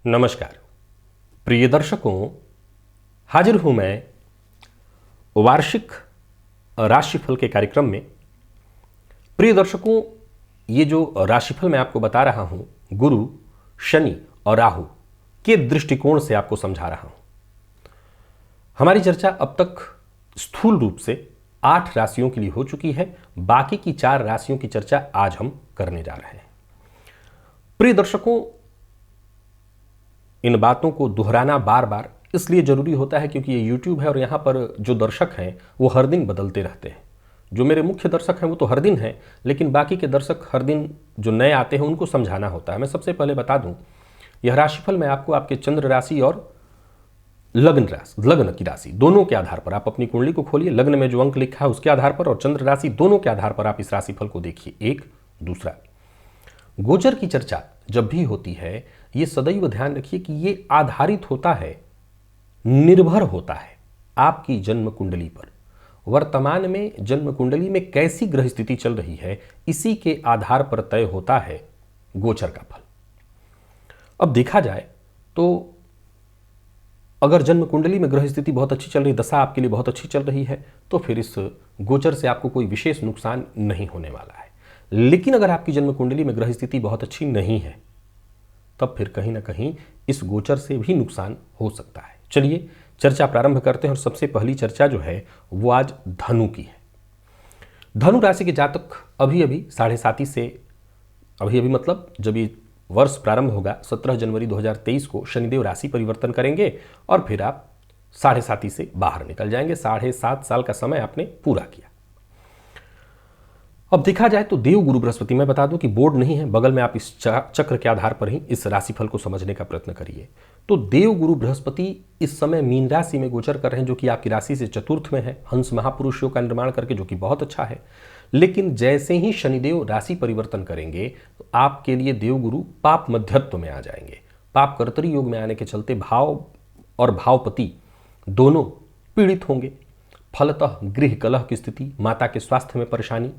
नमस्कार प्रिय दर्शकों, हाजिर हूं मैं वार्षिक राशिफल के कार्यक्रम में। प्रिय दर्शकों, ये जो राशिफल मैं आपको बता रहा हूं, गुरु, शनि और राहु के दृष्टिकोण से आपको समझा रहा हूं। हमारी चर्चा अब तक स्थूल रूप से 8 राशियों के लिए हो चुकी है। बाकी की 4 राशियों की चर्चा आज हम करने जा रहे हैं। प्रिय दर्शकों, इन बातों को दोहराना बार बार इसलिए जरूरी होता है क्योंकि ये YouTube है और यहाँ पर जो दर्शक हैं वो हर दिन बदलते रहते हैं। जो मेरे मुख्य दर्शक हैं वो तो हर दिन हैं, लेकिन बाकी के दर्शक हर दिन जो नए आते हैं उनको समझाना होता है। मैं सबसे पहले बता दूं, यह राशिफल मैं आपको आपके चंद्र राशि और लग्न की राशि दोनों के आधार पर, आप अपनी कुंडली को खोलिए, लग्न में जो अंक लिखा है उसके आधार पर और चंद्र राशि दोनों के आधार पर आप इस राशिफल को देखिए। एक दूसरा, गोचर की चर्चा जब भी होती है ये सदैव ध्यान रखिए कि ये आधारित होता है, निर्भर होता है आपकी जन्म कुंडली पर। वर्तमान में जन्म कुंडली में कैसी ग्रह स्थिति चल रही है, इसी के आधार पर तय होता है गोचर का फल। अब देखा जाए तो अगर जन्म कुंडली में ग्रह स्थिति बहुत अच्छी चल रही, दशा आपके लिए बहुत अच्छी चल रही है, तो फिर इस गोचर से आपको कोई विशेष नुकसान नहीं होने वाला है। लेकिन अगर आपकी जन्म कुंडली में ग्रह स्थिति बहुत अच्छी नहीं है, तब फिर कहीं ना कहीं इस गोचर से भी नुकसान हो सकता है। चलिए चर्चा प्रारंभ करते हैं और सबसे पहली चर्चा जो है वो आज धनु की है। धनु राशि के जातक अभी 7.5 से मतलब जब ये वर्ष प्रारंभ होगा 17 जनवरी 2023 को शनिदेव राशि परिवर्तन करेंगे और फिर आप 7.5 से बाहर निकल जाएंगे। 7.5 साल का समय आपने पूरा किया। अब देखा जाए तो देव गुरु बृहस्पति, मैं बता दूं कि बोर्ड नहीं है, बगल में आप इस चक्र के आधार पर ही इस राशिफल को समझने का प्रयत्न करिए। तो देव गुरु बृहस्पति इस समय मीन राशि में गोचर कर रहे हैं, जो कि आपकी राशि से चतुर्थ में है, हंस महापुरुष योग का निर्माण करके, जो कि बहुत अच्छा है। लेकिन जैसे ही शनिदेव राशि परिवर्तन करेंगे तो आपके लिए देव गुरु पाप मध्यत्व में आ जाएंगे। पाप कर्तरी योग में आने के चलते भाव और भावपति दोनों पीड़ित होंगे। फलतः गृह कलह की स्थिति, माता के स्वास्थ्य में परेशानी,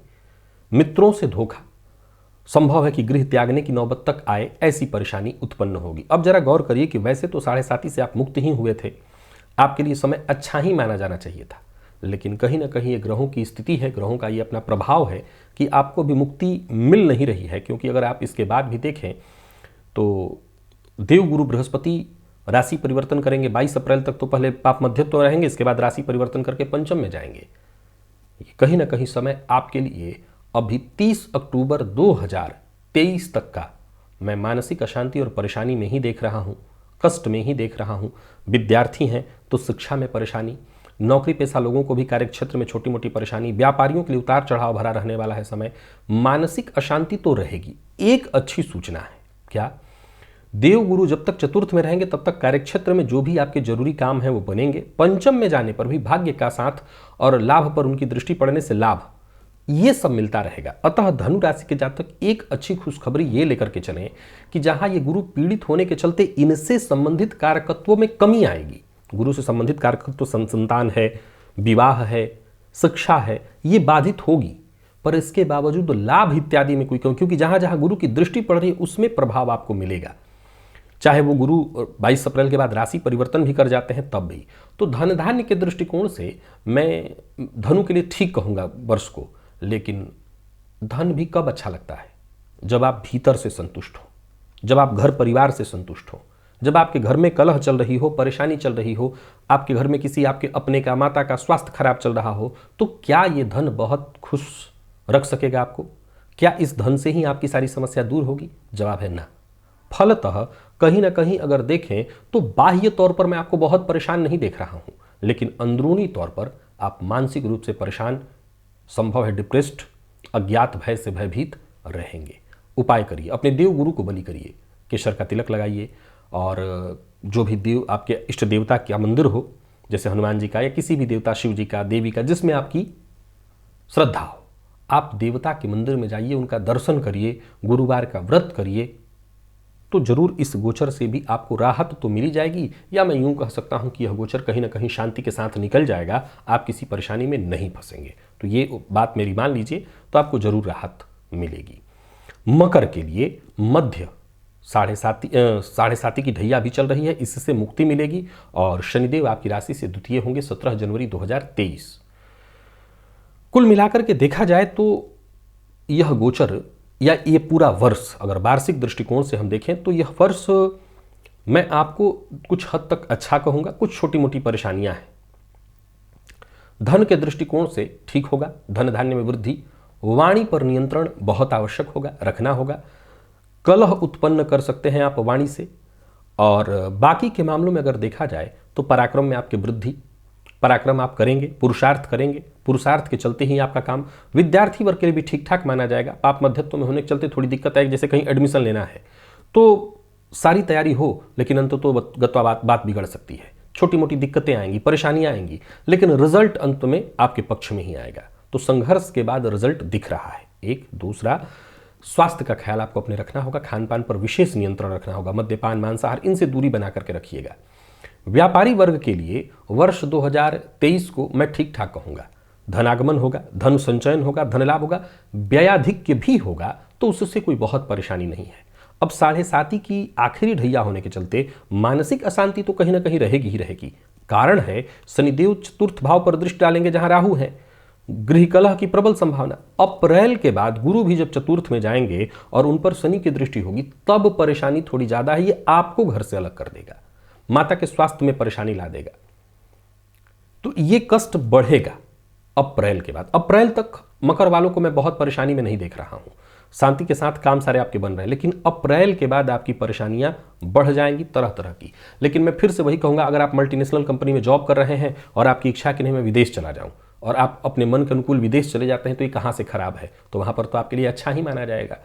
मित्रों से धोखा, संभव है कि गृह त्यागने की नौबत तक आए, ऐसी परेशानी उत्पन्न होगी। अब जरा गौर करिए कि वैसे तो 7.5 से आप मुक्त ही हुए थे, आपके लिए समय अच्छा ही माना जाना चाहिए था, लेकिन कहीं ना कहीं ये ग्रहों की स्थिति है, ग्रहों का ये अपना प्रभाव है कि आपको भी मुक्ति मिल नहीं रही है। क्योंकि अगर आप इसके बाद भी देखें तो देव गुरु बृहस्पति राशि परिवर्तन करेंगे 22 अप्रैल तक, तो पहले पाप मध्यत्व रहेंगे, इसके बाद राशि परिवर्तन करके पंचम में जाएंगे। कहीं ना कहीं समय आपके लिए अभी 30 अक्टूबर 2023 तक का मैं मानसिक अशांति और परेशानी में ही देख रहा हूँ, कष्ट में ही देख रहा हूँ। विद्यार्थी हैं तो शिक्षा में परेशानी, नौकरी पेशा लोगों को भी कार्यक्षेत्र में छोटी मोटी परेशानी, व्यापारियों के लिए उतार चढ़ाव भरा रहने वाला है समय। मानसिक अशांति तो रहेगी। एक अच्छी सूचना है, क्या देव गुरु जब तक चतुर्थ में रहेंगे तब तक कार्यक्षेत्र में जो भी आपके जरूरी काम है वो बनेंगे। पंचम में जाने पर भी भाग्य का साथ और लाभ पर उनकी दृष्टि पड़ने से लाभ, ये सब मिलता रहेगा। अतः धनु राशि के जातक एक अच्छी खुशखबरी ये लेकर के चलें कि जहां ये गुरु पीड़ित होने के चलते इनसे संबंधित कारकत्वों में कमी आएगी। गुरु से संबंधित कारकत्व संतान है, विवाह है, शिक्षा है, ये बाधित होगी, पर इसके बावजूद लाभ इत्यादि में कोई कमी, क्योंकि जहां जहां गुरु की दृष्टि पड़ रही है उसमें प्रभाव आपको मिलेगा। चाहे वो गुरु 22 अप्रैल के बाद राशि परिवर्तन भी कर जाते हैं तब भी। तो धन धान्य के दृष्टिकोण से मैं धनु के लिए ठीक कहूंगा वर्ष को। लेकिन धन भी कब अच्छा लगता है? जब आप भीतर से संतुष्ट हो, जब आप घर परिवार से संतुष्ट हो, जब आपके घर में कलह चल रही हो, परेशानी चल रही हो, आपके घर में किसी आपके अपने का माता का स्वास्थ्य खराब चल रहा हो, तो क्या ये धन बहुत खुश रख सकेगा आपको? क्या इस धन से ही आपकी सारी समस्या दूर होगी? जवाब है ना। फलतः कहीं ना कहीं अगर देखें तो बाह्य तौर पर मैं आपको बहुत परेशान नहीं देख रहा हूं, लेकिन अंदरूनी तौर पर आप मानसिक रूप से परेशान, संभव है डिप्रेस्ड, अज्ञात भय से भयभीत रहेंगे। उपाय करिए, अपने देव गुरु को बलि करिए, केसर का तिलक लगाइए और जो भी देव आपके इष्ट देवता का मंदिर हो, जैसे हनुमान जी का या किसी भी देवता, शिव जी का, देवी का, जिसमें आपकी श्रद्धा हो, आप देवता के मंदिर में जाइए, उनका दर्शन करिए, गुरुवार का व्रत करिए, तो जरूर इस गोचर से भी आपको राहत तो मिल जाएगी। या मैं यूं कह सकता हूं कि यह गोचर कहीं ना कहीं शांति के साथ निकल जाएगा, आप किसी परेशानी में नहीं फंसेंगे। तो ये बात मेरी मान लीजिए, तो आपको जरूर राहत मिलेगी। मकर के लिए मध्य साढ़े साती की ढैया भी चल रही है, इससे मुक्ति मिलेगी और शनिदेव आपकी राशि से द्वितीय होंगे 17 जनवरी 2023। कुल मिलाकर के देखा जाए तो यह गोचर या ये पूरा वर्ष अगर वार्षिक दृष्टिकोण से हम देखें तो यह वर्ष मैं आपको कुछ हद तक अच्छा कहूँगा, कुछ छोटी मोटी परेशानियां हैं। धन के दृष्टिकोण से ठीक होगा, धन धान्य में वृद्धि, वाणी पर नियंत्रण बहुत आवश्यक होगा, रखना होगा। कलह उत्पन्न कर सकते हैं आप वाणी से। और बाकी के मामलों में अगर देखा जाए तो पराक्रम में आपकी वृद्धि, पराक्रम आप करेंगे, पुरुषार्थ करेंगे, पुरुषार्थ के चलते ही आपका काम विद्यार्थी वर्ग के लिए भी ठीक ठाक माना जाएगा। पाप मध्यत्व में होने के चलते थोड़ी दिक्कत आएगी, जैसे कहीं एडमिशन लेना है तो सारी तैयारी हो लेकिन अंत तो गत्वा बात बिगड़ सकती है, छोटी मोटी दिक्कतें आएंगी, परेशानियां आएंगी, लेकिन रिजल्ट अंत में आपके पक्ष में ही आएगा। तो संघर्ष के बाद रिजल्ट दिख रहा है। एक दूसरा, स्वास्थ्य का ख्याल आपको अपने रखना होगा, खान पान पर विशेष नियंत्रण रखना होगा, मद्यपान मांसाहार इनसे दूरी बना करके रखिएगा। व्यापारी वर्ग के लिए वर्ष 2023 को मैं ठीक ठाक कहूँगा। धनागमन होगा, धन संचयन होगा, धन लाभ होगा, व्ययाधिक्य भी होगा, तो उससे कोई बहुत परेशानी नहीं है। अब साढ़े साती की आखिरी ढैया होने के चलते मानसिक अशांति तो कहीं ना कहीं रहेगी ही रहेगी। कारण है शनिदेव चतुर्थ भाव पर दृष्टि डालेंगे जहां राहु है, गृह कलह की प्रबल संभावना। अप्रैल के बाद गुरु भी जब चतुर्थ में जाएंगे और उन पर शनि की दृष्टि होगी तब परेशानी थोड़ी ज्यादा है, ये आपको घर से अलग कर देगा, माता के स्वास्थ्य में परेशानी ला देगा, तो ये कष्ट बढ़ेगा अप्रैल के बाद। अप्रैल तक मकर वालों को मैं बहुत परेशानी में नहीं देख रहा हूं, शांति के साथ काम सारे आपके बन रहे हैं, लेकिन अप्रैल के बाद आपकी परेशानियां बढ़ जाएंगी तरह तरह की। लेकिन मैं फिर से वही कहूंगा, अगर आप मल्टीनेशनल कंपनी में जॉब कर रहे हैं और आपकी इच्छा कि नहीं मैं विदेश चला जाऊं और आप अपने मन के अनुकूल विदेश चले जाते हैं तो ये कहां से खराब है, तो वहां पर तो आपके लिए अच्छा ही माना जाएगा।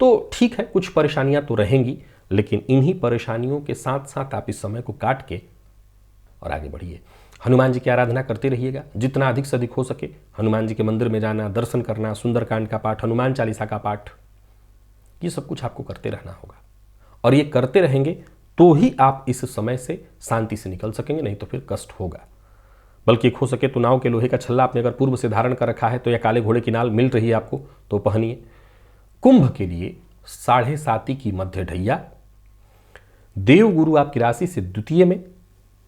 तो ठीक है, कुछ परेशानियां तो रहेंगी, लेकिन इन्हीं परेशानियों के साथ साथ आप इस समय को काट के और आगे बढ़िए। हनुमान जी की आराधना करते रहिएगा, जितना अधिक से अधिक हो सके हनुमान जी के मंदिर में जाना, दर्शन करना, सुंदरकांड का पाठ, हनुमान चालीसा का पाठ, ये सब कुछ आपको करते रहना होगा। और ये करते रहेंगे तो ही आप इस समय से शांति से निकल सकेंगे, नहीं तो फिर कष्ट होगा। बल्कि हो सके तो नाव के लोहे का छल्ला आपने अगर पूर्व से धारण कर रखा है तो या काले घोड़े की नाल मिल रही है आपको तो पहनिए। कुंभ के लिए साढ़े साती की मध्य ढैया, देव गुरु आपकी राशि से द्वितीय में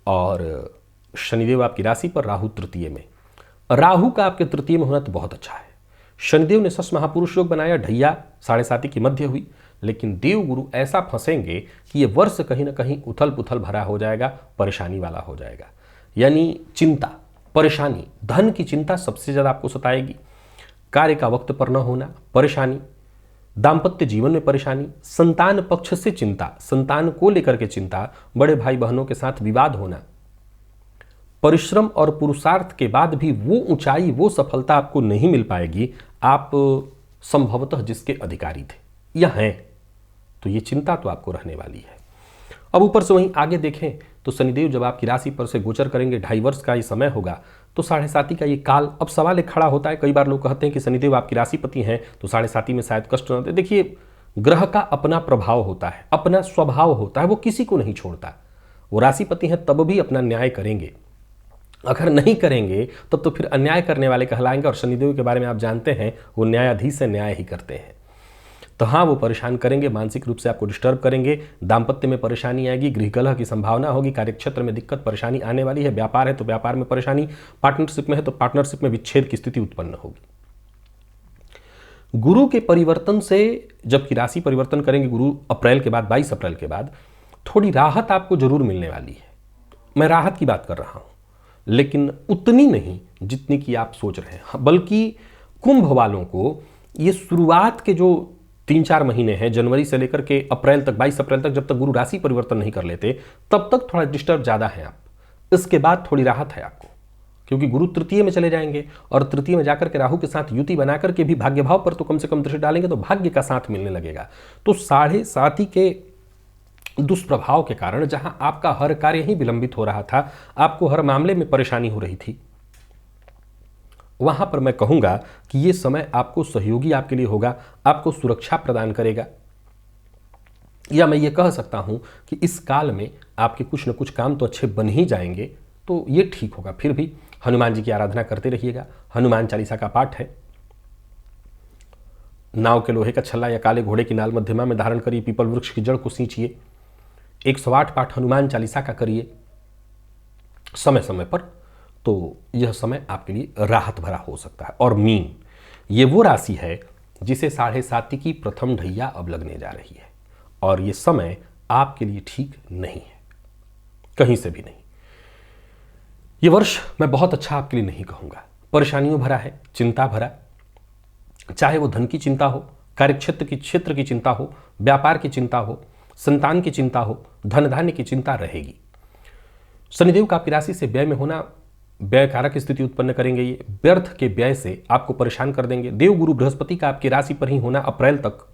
और शनिदेव आपकी राशि पर, राहु तृतीय में। राहु का आपके तृतीय में होना तो बहुत अच्छा है। शनिदेव ने सस महापुरुष योग बनाया, ढैया साढ़े साती की मध्य हुई, लेकिन देव गुरु ऐसा फंसेंगे कि ये वर्ष कहीं ना कहीं उथल पुथल भरा हो जाएगा, परेशानी वाला हो जाएगा। यानी चिंता, परेशानी, धन की चिंता सबसे ज्यादा आपको सताएगी, कार्य का वक्त पर न होना परेशानी, दाम्पत्य जीवन में परेशानी, संतान पक्ष से चिंता, संतान को लेकर के चिंता, बड़े भाई बहनों के साथ विवाद होना, परिश्रम और पुरुषार्थ के बाद भी वो ऊंचाई, वो सफलता आपको नहीं मिल पाएगी आप संभवतः जिसके अधिकारी थे या हैं, तो ये चिंता तो आपको रहने वाली है। अब ऊपर से वहीं आगे देखें तो शनिदेव जब आपकी राशि पर से गोचर करेंगे, 2.5 वर्ष का ये समय होगा, तो साढ़े साती का ये काल। अब सवाल एक खड़ा होता है, कई बार लोग कहते हैं कि शनिदेव आपकी राशिपति हैं तो साढ़े साती में शायद कष्ट न दे। देखिए, ग्रह का अपना प्रभाव होता है, अपना स्वभाव होता है, वो किसी को नहीं छोड़ता। वो राशिपति हैं तब भी अपना न्याय करेंगे, अगर नहीं करेंगे तब तो फिर अन्याय करने वाले कहलाएंगे। और शनिदेव के बारे में आप जानते हैं, वो न्यायाधीश से न्याय ही करते हैं। तो हाँ, वो परेशान करेंगे, मानसिक रूप से आपको डिस्टर्ब करेंगे, दाम्पत्य में परेशानी आएगी, गृह कलह की संभावना होगी, कार्यक्षेत्र में दिक्कत परेशानी आने वाली है, व्यापार है तो व्यापार में परेशानी, पार्टनरशिप में है तो पार्टनरशिप में विच्छेद की स्थिति उत्पन्न होगी। गुरु के परिवर्तन से, जबकि राशि परिवर्तन करेंगे गुरु अप्रैल के बाद, 22 अप्रैल के बाद, थोड़ी राहत आपको जरूर मिलने वाली है। मैं राहत की बात कर रहा हूं, लेकिन उतनी नहीं जितनी कि आप सोच रहे हैं। बल्कि कुंभ वालों को ये शुरुआत के जो 3-4 महीने हैं, जनवरी से लेकर के अप्रैल तक, 22 अप्रैल तक, जब तक गुरु राशि परिवर्तन नहीं कर लेते तब तक थोड़ा डिस्टर्ब ज्यादा है आप। इसके बाद थोड़ी राहत है आपको, क्योंकि गुरु तृतीय में चले जाएंगे और तृतीय में जाकर के राहु के साथ युति बनाकर के भी भाग्य भाव पर तो कम से कम दृष्टि डालेंगे तो भाग्य का साथ मिलने लगेगा। तो साढ़े साती के दुष्प्रभाव के कारण जहां आपका हर कार्य ही विलंबित हो रहा था, आपको हर मामले में परेशानी हो रही थी, वहां पर मैं कहूंगा कि यह समय आपको सहयोगी आपके लिए होगा, आपको सुरक्षा प्रदान करेगा। या मैं ये कह सकता हूं कि इस काल में आपके कुछ न कुछ काम तो अच्छे बन ही जाएंगे, तो ये ठीक होगा। फिर भी हनुमान जी की आराधना करते रहिएगा, हनुमान चालीसा का पाठ है, नाव के लोहे का छल्ला या काले घोड़े की नाल मध्यमा में धारण करिए, पीपल वृक्ष की जड़ को सींचिए, 108 पाठ हनुमान चालीसा का करिए समय समय पर, तो यह समय आपके लिए राहत भरा हो सकता है। और मीन ये वो राशि है जिसे 7.5 की प्रथम ढैया अब लगने जा रही है, और ये समय आपके लिए ठीक नहीं है, कहीं से भी नहीं। ये वर्ष मैं बहुत अच्छा आपके लिए नहीं कहूँगा, परेशानियों भरा है, चिंता भरा, चाहे वो धन की चिंता हो, क्षेत्र की चिंता हो, व्यापार की चिंता हो, संतान की चिंता हो, धन धान्य की चिंता रहेगी। शनिदेव का आपकी राशि से व्यय में होना व्यय कारक स्थिति उत्पन्न करेंगे, ये व्यर्थ के व्यय से आपको परेशान कर देंगे। देव गुरु बृहस्पति का आपकी राशि पर ही होना अप्रैल तक,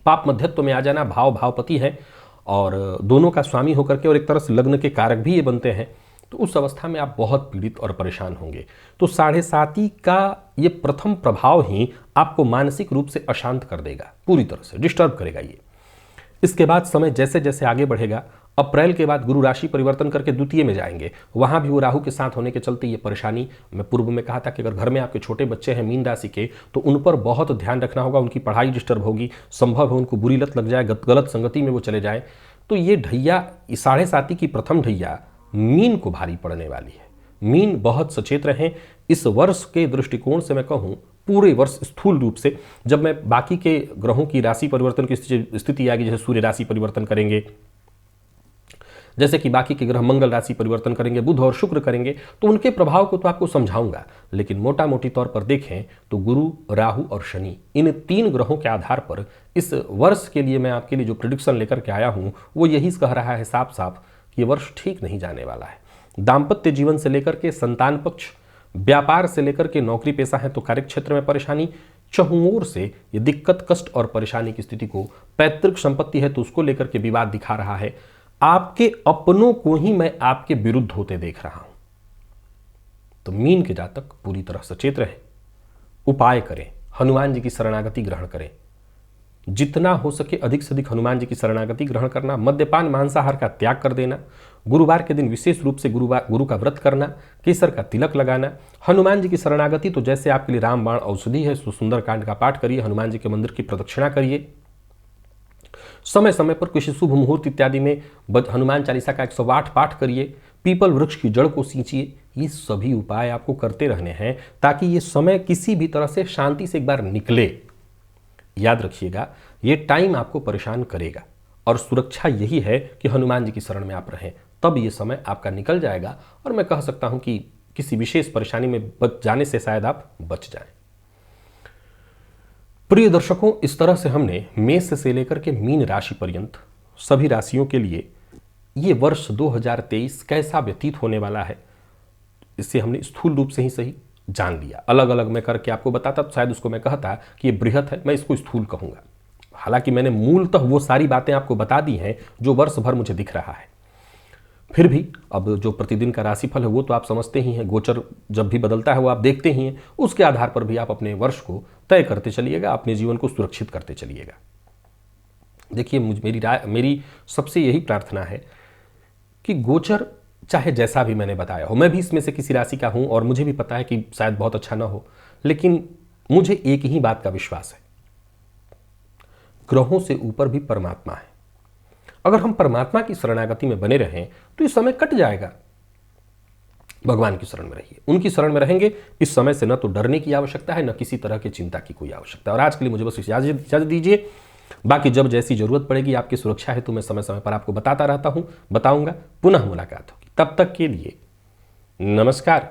पाप मध्यत्व में आ जाना, भावपति है और दोनों का स्वामी होकर के और एक तरह से लग्न के कारक भी ये बनते हैं, तो उस अवस्था में आप बहुत पीड़ित और परेशान होंगे। तो 7.5 का ये प्रथम प्रभाव ही आपको मानसिक रूप से अशांत कर देगा, पूरी तरह से डिस्टर्ब करेगा ये। इसके बाद समय जैसे जैसे आगे बढ़ेगा, अप्रैल के बाद गुरु राशि परिवर्तन करके द्वितीय में जाएंगे, वहां भी वो राहु के साथ होने के चलते ये परेशानी, मैं पूर्व में कहा था कि अगर घर में आपके छोटे बच्चे हैं मीन राशि के, तो उन पर बहुत ध्यान रखना होगा, उनकी पढ़ाई डिस्टर्ब होगी, संभव है उनको बुरी लत लग जाए, गलत संगति में वो चले जाए। तो ये ढैया 7.5 की प्रथम ढैया मीन को भारी पड़ने वाली है। मीन बहुत सचेत रहें। इस वर्ष के दृष्टिकोण से मैं कहूँ, पूरे वर्ष स्थूल रूप से, जब मैं बाकी के ग्रहों की राशि परिवर्तन की स्थिति आएगी, जैसे सूर्य राशि परिवर्तन करेंगे, जैसे कि बाकी के ग्रह मंगल राशि परिवर्तन करेंगे, बुध और शुक्र करेंगे, तो उनके प्रभाव को तो आपको समझाऊंगा, लेकिन मोटा मोटी तौर पर देखें तो गुरु, राहु और शनि, इन 3 ग्रहों के आधार पर इस वर्ष के लिए मैं आपके लिए जो प्रिडिक्शन लेकर के आया हूं, वो यही कह रहा है साफ साफ कि ये वर्ष ठीक नहीं जाने वाला है। दाम्पत्य जीवन से लेकर के संतान पक्ष, व्यापार से लेकर के नौकरी पेशा है तो कार्यक्षेत्र में परेशानी, चहुओर से ये दिक्कत, कष्ट और परेशानी की स्थिति को, पैतृक संपत्ति है तो उसको लेकर के विवाद दिखा रहा है। आपके अपनों को ही मैं आपके विरुद्ध होते देख रहा हूं। तो मीन के जातक पूरी तरह सचेत रहे, उपाय करें, हनुमान जी की शरणागति ग्रहण करें, जितना हो सके अधिक से अधिक हनुमान जी की शरणागति ग्रहण करना, मद्यपान मांसाहार का त्याग कर देना, गुरुवार के दिन विशेष रूप से गुरु का व्रत करना, केसर का तिलक लगाना, हनुमान जी की शरणागति तो जैसे आपके लिए रामबाण औषधि है, सुंदर कांड का पाठ करिए, हनुमान जी के मंदिर की प्रदक्षिणा करिए, समय समय पर किसी शुभ मुहूर्त इत्यादि में हनुमान चालीसा का 108 पाठ करिए, पीपल वृक्ष की जड़ को सींचिए। ये सभी उपाय आपको करते रहने हैं ताकि ये समय किसी भी तरह से शांति से एक बार निकले। याद रखिएगा, ये टाइम आपको परेशान करेगा और सुरक्षा यही है कि हनुमान जी की शरण में आप रहें, तब ये समय आपका निकल जाएगा और मैं कह सकता हूं कि किसी विशेष परेशानी में बच जाने से शायद आप बच जाएं। प्रिय दर्शकों, इस तरह से हमने मेष से लेकर के मीन राशि पर्यंत सभी राशियों के लिए ये वर्ष 2023 कैसा व्यतीत होने वाला है, इससे हमने स्थूल रूप से ही सही जान लिया। अलग अलग मैं करके आपको बताता तो शायद उसको मैं कहता कि ये बृहत है, मैं इसको स्थूल कहूँगा। हालांकि मैंने मूलतः वो सारी बातें आपको बता दी हैं जो वर्ष भर मुझे दिख रहा है। फिर भी अब जो प्रतिदिन का राशिफल है वो तो आप समझते ही हैं, गोचर जब भी बदलता है वो आप देखते ही हैं, उसके आधार पर भी आप अपने वर्ष को तय करते चलिएगा, अपने जीवन को सुरक्षित करते चलिएगा। देखिए, मेरी सबसे यही प्रार्थना है कि गोचर चाहे जैसा भी मैंने बताया हो, मैं भी इसमें से किसी राशि का हूं और मुझे भी पता है कि शायद बहुत अच्छा ना हो, लेकिन मुझे एक ही बात का विश्वास है, ग्रहों से ऊपर भी परमात्मा है। अगर हम परमात्मा की शरणागति में बने रहें तो इस समय कट जाएगा। भगवान की शरण में रहिए, उनकी शरण में रहेंगे, इस समय से न तो डरने की आवश्यकता है, न किसी तरह की चिंता की कोई आवश्यकता है। और आज के लिए मुझे बस इजाजत दीजिए, बाकी जब जैसी जरूरत पड़ेगी आपकी सुरक्षा है तो मैं समय समय पर आपको बताता रहता हूं, बताऊंगा। पुनः मुलाकात होगी, तब तक के लिए नमस्कार।